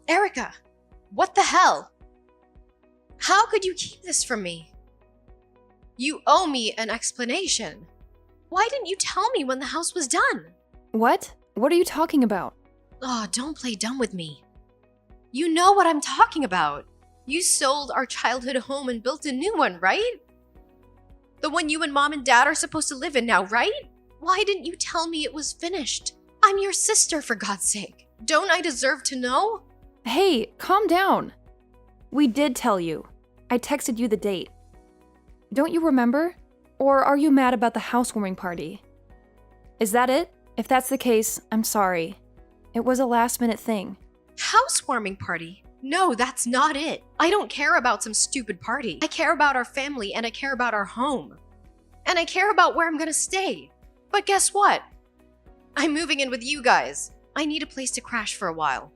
Erica, what the hell? How could you keep this from me? You owe me an explanation. Why didn't you tell me when the house was done? What? What are you talking about? Oh, don't play dumb with me. You know what I'm talking about. You sold our childhood home and built a new one, right? The one you and Mom and Dad are supposed to live in now, right? Why didn't you tell me it was finished? I'm your sister, for God's sake. Don't I deserve to know? Hey, calm down. We did tell you. I texted you the date. Don't you remember? Or are you mad about the housewarming party? Is that it? If that's the case, I'm sorry. It was a last-minute thing. Housewarming party? No, that's not it. I don't care about some stupid party. I care about our family and I care about our home. And I care about where I'm gonna stay. But guess what? I'm moving in with you guys. I need a place to crash for a while.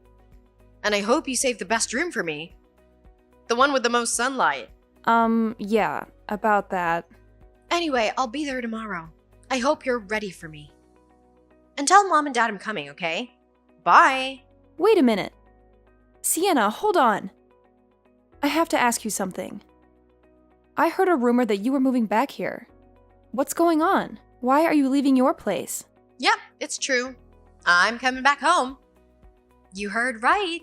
And I hope you saved the best room for me. The one with the most sunlight. Yeah, about that. Anyway, I'll be there tomorrow. I hope you're ready for me. And tell Mom and Dad I'm coming, okay? Bye. Wait a minute. Sienna, hold on. I have to ask you something. I heard a rumor that you were moving back here. What's going on? Why are you leaving your place? Yep, it's true. I'm coming back home. You heard right.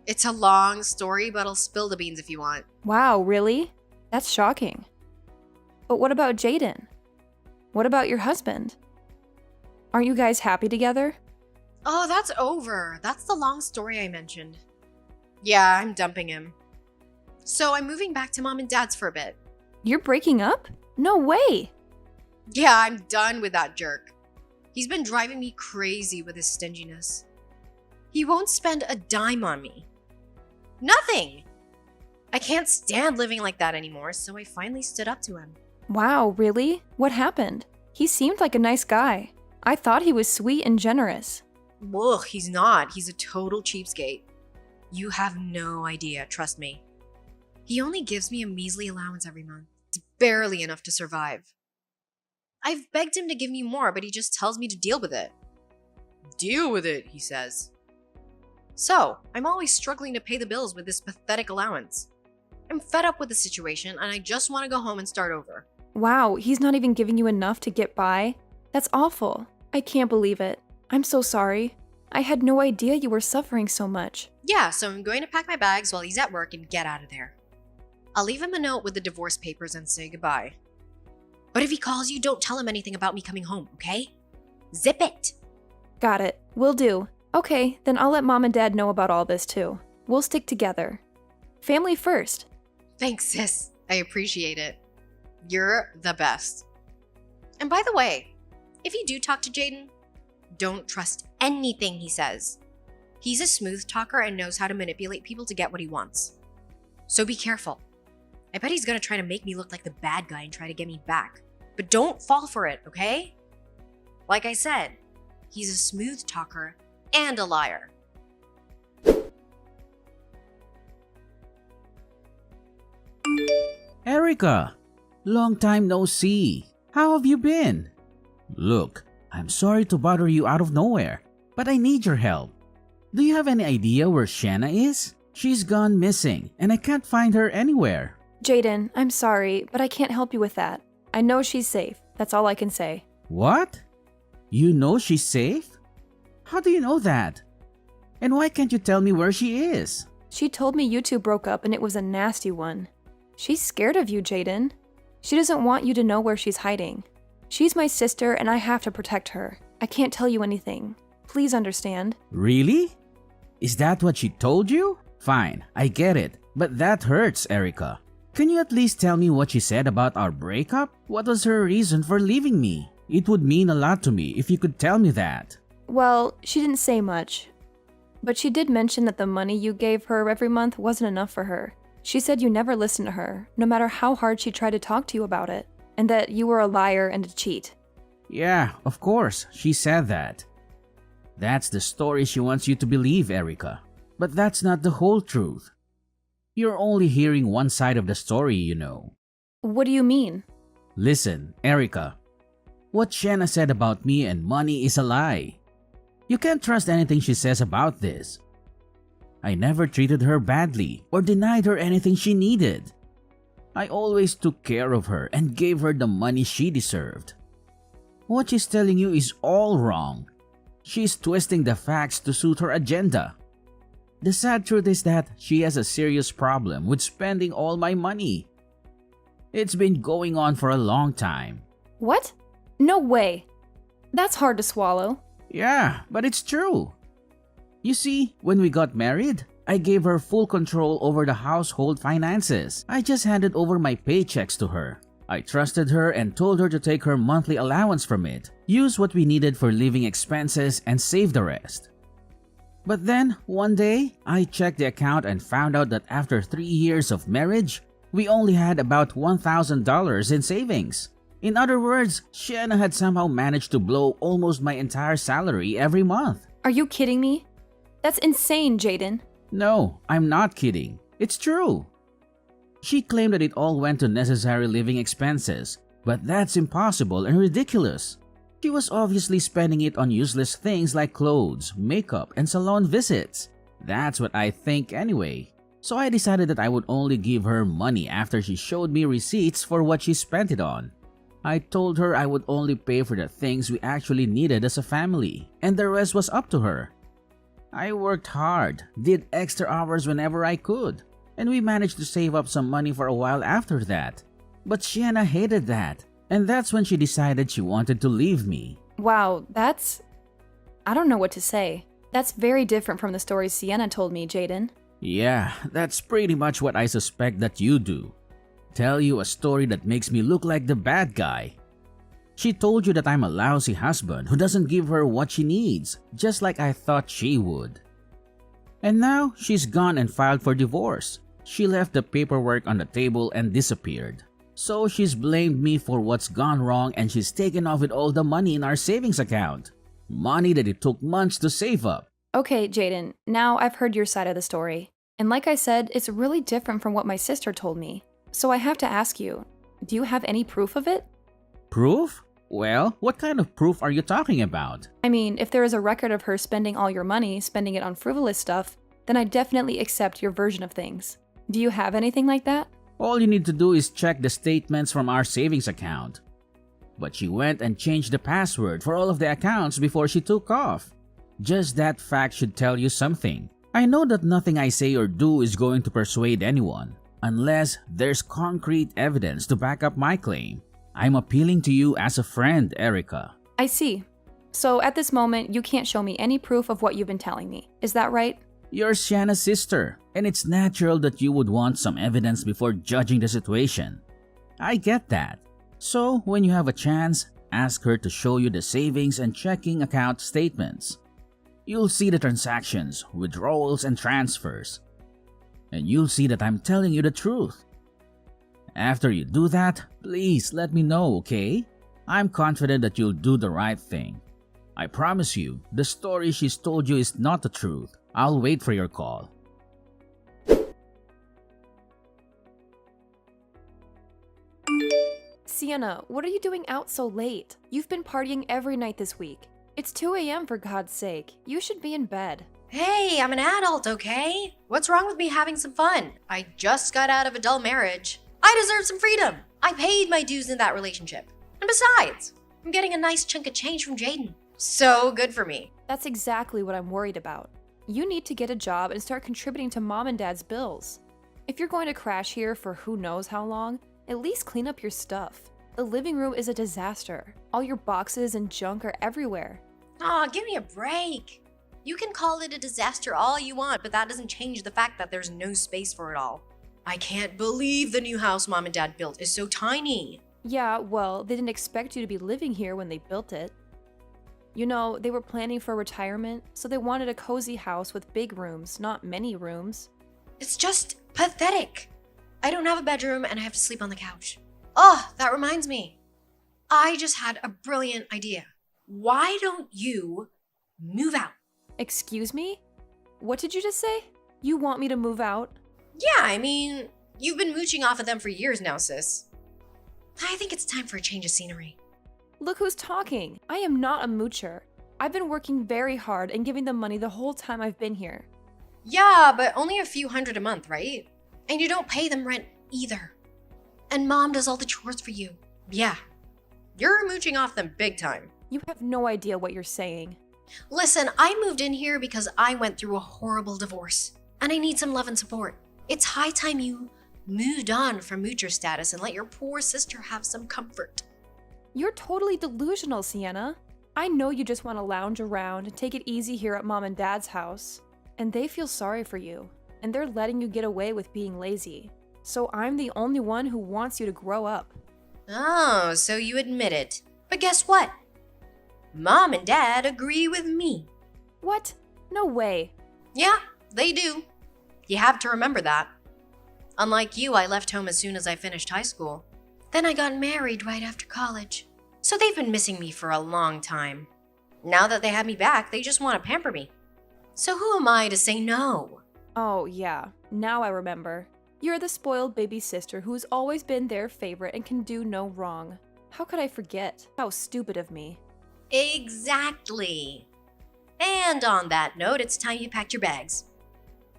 It's a long story, but I'll spill the beans if you want. Wow, really? That's shocking. But what about Jaden? What about your husband? Aren't you guys happy together? Oh, that's over. That's the long story I mentioned. Yeah, I'm dumping him. So I'm moving back to Mom and Dad's for a bit. You're breaking up? No way! Yeah, I'm done with that jerk. He's been driving me crazy with his stinginess. He won't spend a dime on me. Nothing! I can't stand living like that anymore, so I finally stood up to him. Wow, really? What happened? He seemed like a nice guy. I thought he was sweet and generous. Ugh, he's not. He's a total cheapskate. You have no idea, trust me. He only gives me a measly allowance every month. It's barely enough to survive. I've begged him to give me more, but he just tells me to deal with it. Deal with it, he says. So, I'm always struggling to pay the bills with this pathetic allowance. I'm fed up with the situation, and I just want to go home and start over. Wow, he's not even giving you enough to get by? That's awful. I can't believe it. I'm so sorry. I had no idea you were suffering so much. Yeah, so I'm going to pack my bags while he's at work and get out of there. I'll leave him a note with the divorce papers and say goodbye. But if he calls you, don't tell him anything about me coming home, okay? Zip it! Got it. Will do. Okay, then I'll let Mom and Dad know about all this too. We'll stick together. Family first. Thanks, sis. I appreciate it. You're the best. And by the way, if you do talk to Jaden, don't trust anything he says. He's a smooth talker and knows how to manipulate people to get what he wants. So be careful. I bet he's gonna try to make me look like the bad guy and try to get me back. But don't fall for it, okay? Like I said, he's a smooth talker and a liar. Erica, long time no see. How have you been? Look, I'm sorry to bother you out of nowhere, but I need your help. Do you have any idea where Shanna is? She's gone missing, and I can't find her anywhere. Jaden, I'm sorry, but I can't help you with that. I know she's safe. That's all I can say. What? You know she's safe? How do you know that? And why can't you tell me where she is? She told me you two broke up and it was a nasty one. She's scared of you, Jaden. She doesn't want you to know where she's hiding. She's my sister and I have to protect her. I can't tell you anything. Please understand. Really? Is that what she told you? Fine, I get it, but that hurts, Erica. Can you at least tell me what she said about our breakup? What was her reason for leaving me? It would mean a lot to me if you could tell me that. Well, she didn't say much. But she did mention that the money you gave her every month wasn't enough for her. She said you never listened to her, no matter how hard she tried to talk to you about it, and that you were a liar and a cheat. Yeah, of course, she said that. That's the story she wants you to believe, Erica. But that's not the whole truth. You're only hearing one side of the story, you know. What do you mean? Listen, Erica. What Shanna said about me and money is a lie. You can't trust anything she says about this. I never treated her badly or denied her anything she needed. I always took care of her and gave her the money she deserved. What she's telling you is all wrong. She's twisting the facts to suit her agenda. The sad truth is that she has a serious problem with spending all my money. It's been going on for a long time. What? No way. That's hard to swallow. Yeah, but it's true. You see, when we got married, I gave her full control over the household finances. I just handed over my paychecks to her. I trusted her and told her to take her monthly allowance from it, use what we needed for living expenses, and save the rest. But then, one day, I checked the account and found out that after 3 years of marriage, we only had about $1,000 in savings. In other words, Sienna had somehow managed to blow almost my entire salary every month. Are you kidding me? That's insane, Jaden. No, I'm not kidding. It's true. She claimed that it all went to necessary living expenses, but that's impossible and ridiculous. She was obviously spending it on useless things like clothes, makeup, and salon visits. That's what I think anyway. So I decided that I would only give her money after she showed me receipts for what she spent it on. I told her I would only pay for the things we actually needed as a family, and the rest was up to her. I worked hard, did extra hours whenever I could, and we managed to save up some money for a while after that. But Sienna hated that, and that's when she decided she wanted to leave me. Wow, I don't know what to say. That's very different from the stories Sienna told me, Jaden. Yeah, that's pretty much what I suspect that you do. Tell you a story that makes me look like the bad guy. She told you that I'm a lousy husband who doesn't give her what she needs, just like I thought she would. And now she's gone and filed for divorce. She left the paperwork on the table and disappeared. So she's blamed me for what's gone wrong and she's taken off with all the money in our savings account. Money that it took months to save up. Okay, Jaden, now I've heard your side of the story. And like I said, it's really different from what my sister told me. So I have to ask you, do you have any proof of it? Proof? Well, what kind of proof are you talking about? I mean, if there is a record of her spending all your money, spending it on frivolous stuff, then I definitely accept your version of things. Do you have anything like that? All you need to do is check the statements from our savings account. But she went and changed the password for all of the accounts before she took off. Just that fact should tell you something. I know that nothing I say or do is going to persuade anyone, unless there's concrete evidence to back up my claim. I'm appealing to you as a friend, Erica. I see. So at this moment, you can't show me any proof of what you've been telling me. Is that right? You're Sienna's sister, and it's natural that you would want some evidence before judging the situation. I get that. So when you have a chance, ask her to show you the savings and checking account statements. You'll see the transactions, withdrawals, and transfers. And you'll see that I'm telling you the truth. After you do that, please let me know, okay? I'm confident that you'll do the right thing. I promise you, the story she's told you is not the truth. I'll wait for your call. Sienna, what are you doing out so late? You've been partying every night this week. It's 2 a.m. for God's sake. You should be in bed. Hey, I'm an adult, okay? What's wrong with me having some fun? I just got out of a dull marriage. I deserve some freedom. I paid my dues in that relationship. And besides, I'm getting a nice chunk of change from Jaden. So good for me. That's exactly what I'm worried about. You need to get a job and start contributing to mom and dad's bills. If you're going to crash here for who knows how long, at least clean up your stuff. The living room is a disaster. All your boxes and junk are everywhere. Aw, give me a break. You can call it a disaster all you want, but that doesn't change the fact that there's no space for it all. I can't believe the new house mom and dad built is so tiny. Yeah, well, they didn't expect you to be living here when they built it. You know, they were planning for retirement, so they wanted a cozy house with big rooms, not many rooms. It's just pathetic. I don't have a bedroom and I have to sleep on the couch. Oh, that reminds me. I just had a brilliant idea. Why don't you move out? Excuse me? What did you just say? You want me to move out? Yeah, I mean, you've been mooching off of them for years now, sis. I think it's time for a change of scenery. Look who's talking. I am not a moocher. I've been working very hard and giving them money the whole time I've been here. Yeah, but only a few hundred a month, right? And you don't pay them rent either. And mom does all the chores for you. Yeah, you're mooching off them big time. You have no idea what you're saying. Listen, I moved in here because I went through a horrible divorce, and I need some love and support. It's high time you moved on from moocher status and let your poor sister have some comfort. You're totally delusional, Sienna. I know you just want to lounge around and take it easy here at Mom and Dad's house. And they feel sorry for you, and they're letting you get away with being lazy. So I'm the only one who wants you to grow up. Oh, so you admit it. But guess what? Mom and Dad agree with me. What? No way. Yeah, they do. You have to remember that. Unlike you, I left home as soon as I finished high school. Then I got married right after college. So they've been missing me for a long time. Now that they have me back, they just want to pamper me. So who am I to say no? Oh, yeah. Now I remember. You're the spoiled baby sister who's always been their favorite and can do no wrong. How could I forget? How stupid of me. Exactly. And on that note, it's time you packed your bags.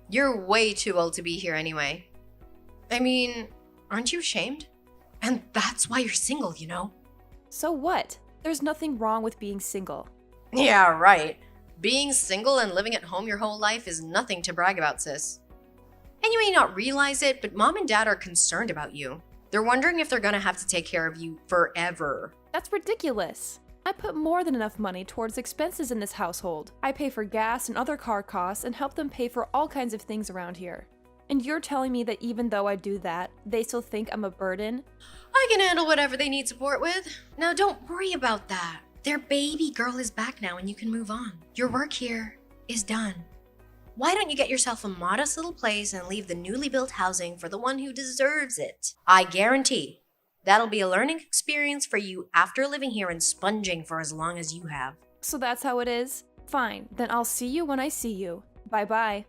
You're way too old to be here anyway. I mean, aren't you ashamed? And that's why you're single, you know? So what? There's nothing wrong with being single. Yeah, right. Being single and living at home your whole life is nothing to brag about, sis. And you may not realize it, but mom and dad are concerned about you. They're wondering if they're gonna have to take care of you forever. That's ridiculous. I put more than enough money towards expenses in this household. I pay for gas and other car costs and help them pay for all kinds of things around here. And you're telling me that even though I do that, they still think I'm a burden? I can handle whatever they need support with. Now don't worry about that. Their baby girl is back now and you can move on. Your work here is done. Why don't you get yourself a modest little place and leave the newly built housing for the one who deserves it? I guarantee that'll be a learning experience for you after living here and sponging for as long as you have. So that's how it is? Fine, then I'll see you when I see you. Bye-bye.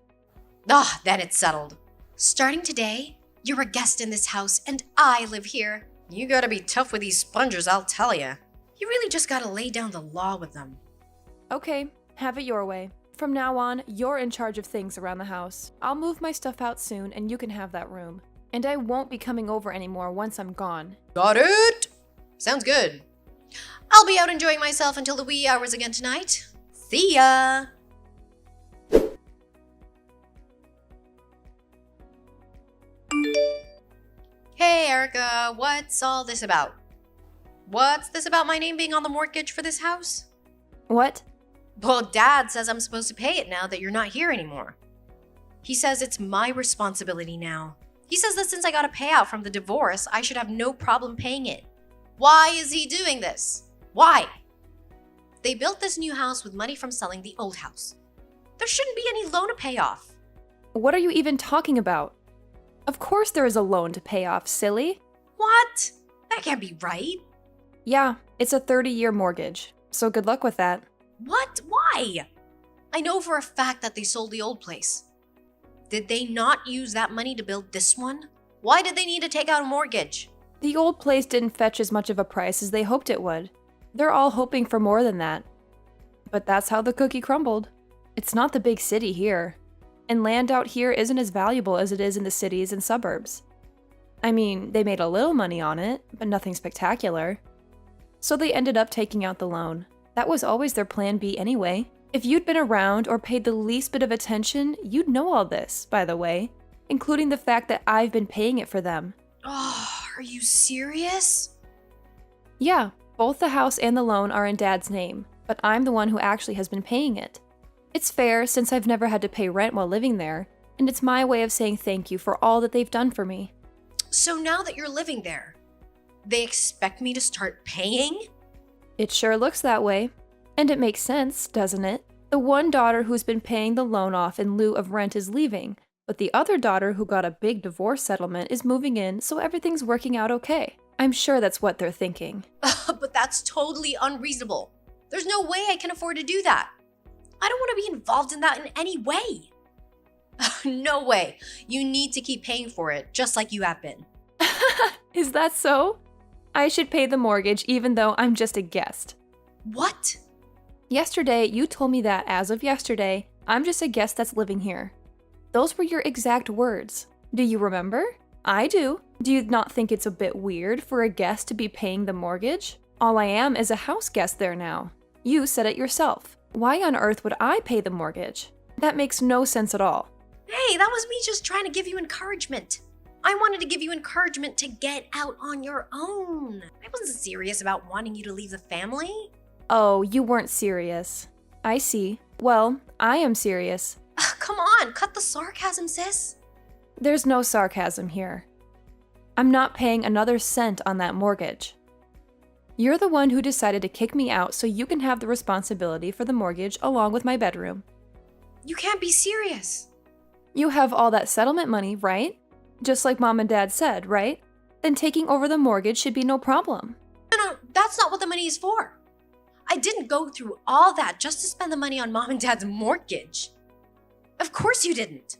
Ah, then it's settled. Starting today, you're a guest in this house and I live here. You gotta be tough with these spongers, I'll tell ya. You really just gotta lay down the law with them. Okay, have it your way. From now on, you're in charge of things around the house. I'll move my stuff out soon and you can have that room. And I won't be coming over anymore once I'm gone. Got it? Sounds good. I'll be out enjoying myself until the wee hours again tonight. See ya! Hey Erica, what's all this about? What's this about my name being on the mortgage for this house? What? Well, Dad says I'm supposed to pay it now that you're not here anymore. He says it's my responsibility now. He says that since I got a payout from the divorce, I should have no problem paying it. Why is he doing this? Why? They built this new house with money from selling the old house. There shouldn't be any loan to pay off. What are you even talking about? Of course there is a loan to pay off, silly. What? That can't be right. Yeah, it's a 30-year mortgage, so good luck with that. What? Why? I know for a fact that they sold the old place. Did they not use that money to build this one? Why did they need to take out a mortgage? The old place didn't fetch as much of a price as they hoped it would. They're all hoping for more than that. But that's how the cookie crumbled. It's not the big city here. And land out here isn't as valuable as it is in the cities and suburbs. I mean, they made a little money on it, but nothing spectacular. So they ended up taking out the loan. That was always their plan B anyway. If you'd been around or paid the least bit of attention, you'd know all this, by the way, including the fact that I've been paying it for them. Oh, are you serious? Yeah, both the house and the loan are in Dad's name, but I'm the one who actually has been paying it. It's fair since I've never had to pay rent while living there, and it's my way of saying thank you for all that they've done for me. So now that you're living there, they expect me to start paying? It sure looks that way. And it makes sense, doesn't it? The one daughter who's been paying the loan off in lieu of rent is leaving, but the other daughter who got a big divorce settlement is moving in, so everything's working out okay. I'm sure that's what they're thinking. But that's totally unreasonable. There's no way I can afford to do that. I don't want to be involved in that in any way. No way. You need to keep paying for it, just like you have been. Is that so? I should pay the mortgage even though I'm just a guest. What? Yesterday, you told me that as of yesterday, I'm just a guest that's living here. Those were your exact words. Do you remember? I do. Do you not think it's a bit weird for a guest to be paying the mortgage? All I am is a house guest there now. You said it yourself. Why on earth would I pay the mortgage? That makes no sense at all. Hey, that was me just trying to give you encouragement. I wanted to give you encouragement to get out on your own. I wasn't serious about wanting you to leave the family. Oh, you weren't serious. I see. Well, I am serious. Come on, cut the sarcasm, sis. There's no sarcasm here. I'm not paying another cent on that mortgage. You're the one who decided to kick me out so you can have the responsibility for the mortgage along with my bedroom. You can't be serious. You have all that settlement money, right? Just like Mom and Dad said, right? Then taking over the mortgage should be no problem. No, that's not what the money is for. I didn't go through all that just to spend the money on Mom and Dad's mortgage. Of course you didn't.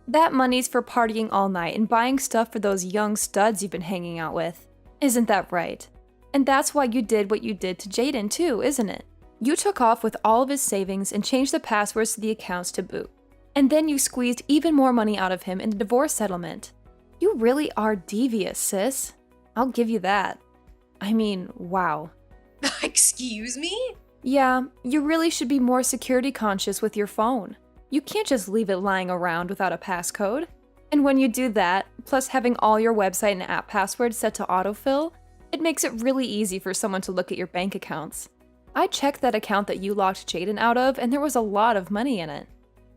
That money's for partying all night and buying stuff for those young studs you've been hanging out with. Isn't that right? And that's why you did what you did to Jaden too, isn't it? You took off with all of his savings and changed the passwords to the accounts to boot. And then you squeezed even more money out of him in the divorce settlement. You really are devious, sis. I'll give you that. I mean, wow. Excuse me? Yeah, you really should be more security conscious with your phone. You can't just leave it lying around without a passcode. And when you do that, plus having all your website and app passwords set to autofill, it makes it really easy for someone to look at your bank accounts. I checked that account that you locked Jaden out of, and there was a lot of money in it.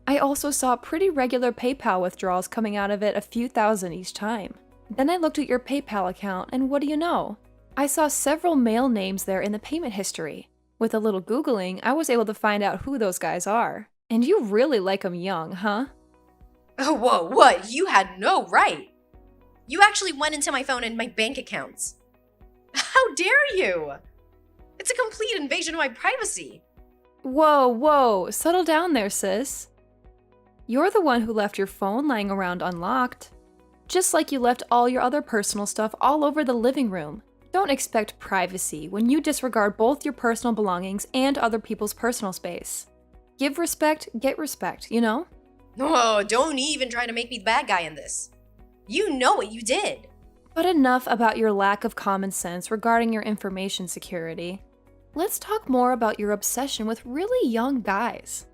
I also saw pretty regular PayPal withdrawals coming out of it, a few thousand each time. Then I looked at your PayPal account, and what do you know? I saw several male names there in the payment history. With a little Googling, I was able to find out who those guys are. And you really like them young, huh? Oh, whoa, what? You had no right. You actually went into my phone and my bank accounts. How dare you? It's a complete invasion of my privacy. Whoa, settle down there, sis. You're the one who left your phone lying around unlocked. Just like you left all your other personal stuff all over the living room. Don't expect privacy when you disregard both your personal belongings and other people's personal space. Give respect, get respect, you know? Oh, don't even try to make me the bad guy in this. You know what you did. But enough about your lack of common sense regarding your information security. Let's talk more about your obsession with really young guys.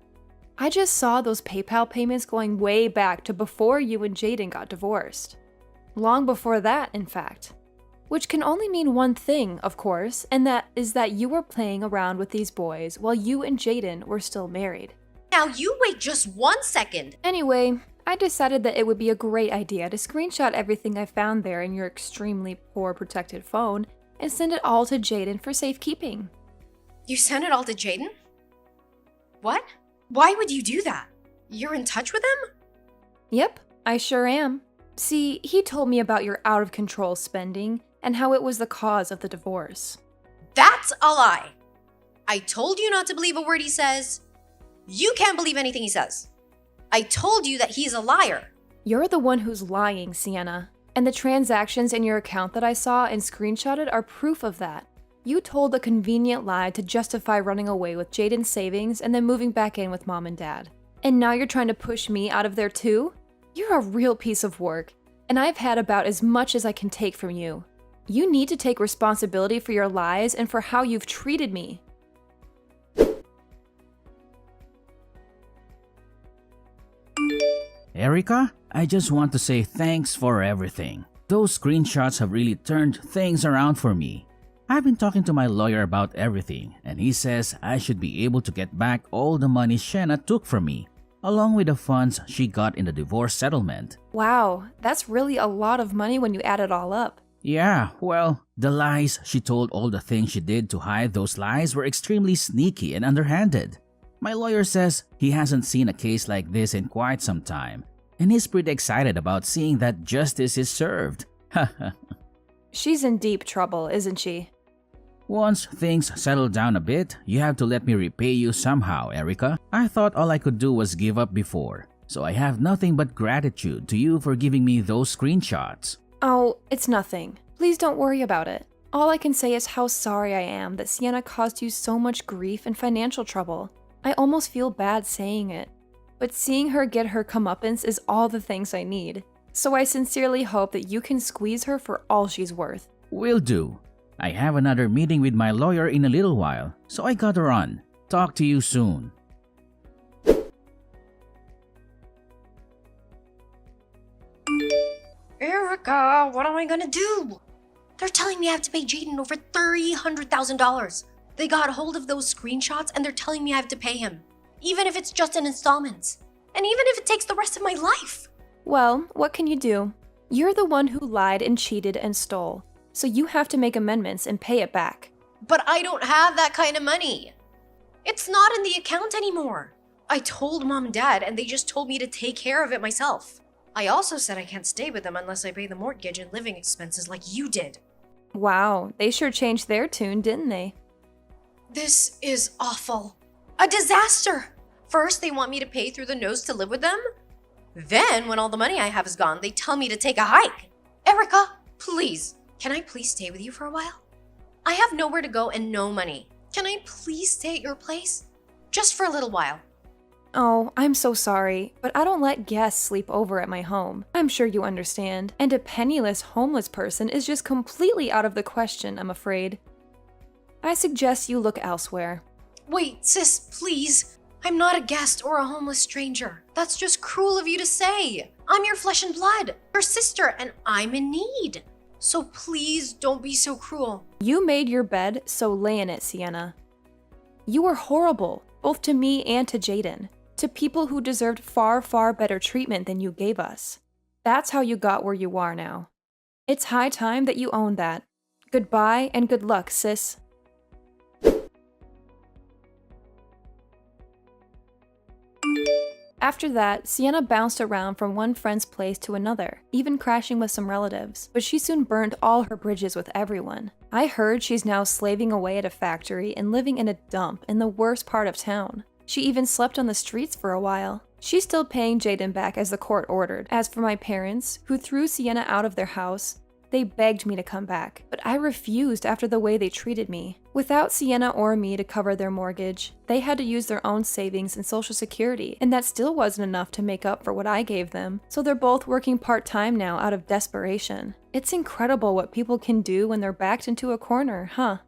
I just saw those PayPal payments going way back to before you and Jaden got divorced. Long before that, in fact. Which can only mean one thing, of course, and that is that you were playing around with these boys while you and Jaden were still married. Now you wait just 1 second. Anyway, I decided that it would be a great idea to screenshot everything I found there in your extremely poor protected phone and send it all to Jaden for safekeeping. You sent it all to Jaden? What? Why would you do that? You're in touch with him? Yep, I sure am. See, he told me about your out-of-control spending and how it was the cause of the divorce. That's a lie. I told you not to believe a word he says. You can't believe anything he says. I told you that he's a liar. You're the one who's lying, Sienna. And the transactions in your account that I saw and screenshotted are proof of that. You told a convenient lie to justify running away with Jaden's savings and then moving back in with Mom and Dad. And now you're trying to push me out of there too? You're a real piece of work, and I've had about as much as I can take from you. You need to take responsibility for your lies and for how you've treated me. Erica, I just want to say thanks for everything. Those screenshots have really turned things around for me. I've been talking to my lawyer about everything, and he says I should be able to get back all the money Shanna took from me, along with the funds she got in the divorce settlement. Wow, that's really a lot of money when you add it all up. Yeah, well, the lies she told, all the things she did to hide those lies were extremely sneaky and underhanded. My lawyer says he hasn't seen a case like this in quite some time, and he's pretty excited about seeing that justice is served. She's in deep trouble, isn't she? Once things settle down a bit, you have to let me repay you somehow, Erica. I thought all I could do was give up before, so I have nothing but gratitude to you for giving me those screenshots. Oh, it's nothing. Please don't worry about it. All I can say is how sorry I am that Sienna caused you so much grief and financial trouble. I almost feel bad saying it. but seeing her get her comeuppance is all the things I need. So I sincerely hope that you can squeeze her for all she's worth. Will do. I have another meeting with my lawyer in a little while, so I gotta run. Talk to you soon. Erica, what am I gonna do? They're telling me I have to pay Jaden over $300,000. They got hold of those screenshots and they're telling me I have to pay him, even if it's just in installments, and even if it takes the rest of my life. Well, what can you do? You're the one who lied and cheated and stole, so you have to make amendments and pay it back. But I don't have that kind of money. It's not in the account anymore. I told Mom and Dad and they just told me to take care of it myself. I also said I can't stay with them unless I pay the mortgage and living expenses like you did. Wow, they sure changed their tune, didn't they? This is awful. A disaster. First, they want me to pay through the nose to live with them. Then, when all the money I have is gone, they tell me to take a hike. Erica, please, can I please stay with you for a while? I have nowhere to go and no money. Can I please stay at your place? Just for a little while. Oh, I'm so sorry, but I don't let guests sleep over at my home. I'm sure you understand. And a penniless homeless person is just completely out of the question, I'm afraid. I suggest you look elsewhere. Wait, sis, please. I'm not a guest or a homeless stranger. That's just cruel of you to say. I'm your flesh and blood, your sister, and I'm in need. So please don't be so cruel. You made your bed, so lay in it, Sienna. You were horrible, both to me and to Jaden. To people who deserved far, far better treatment than you gave us. That's how you got where you are now. It's high time that you own that. Goodbye and good luck, sis. After that, Sienna bounced around from one friend's place to another, even crashing with some relatives, but she soon burned all her bridges with everyone. I heard she's now slaving away at a factory and living in a dump in the worst part of town. She even slept on the streets for a while. She's still paying Jaden back as the court ordered. As for my parents, who threw Sienna out of their house, they begged me to come back, but I refused after the way they treated me. Without Sienna or me to cover their mortgage, they had to use their own savings and social security, and that still wasn't enough to make up for what I gave them, so they're both working part-time now out of desperation. It's incredible what people can do when they're backed into a corner, huh?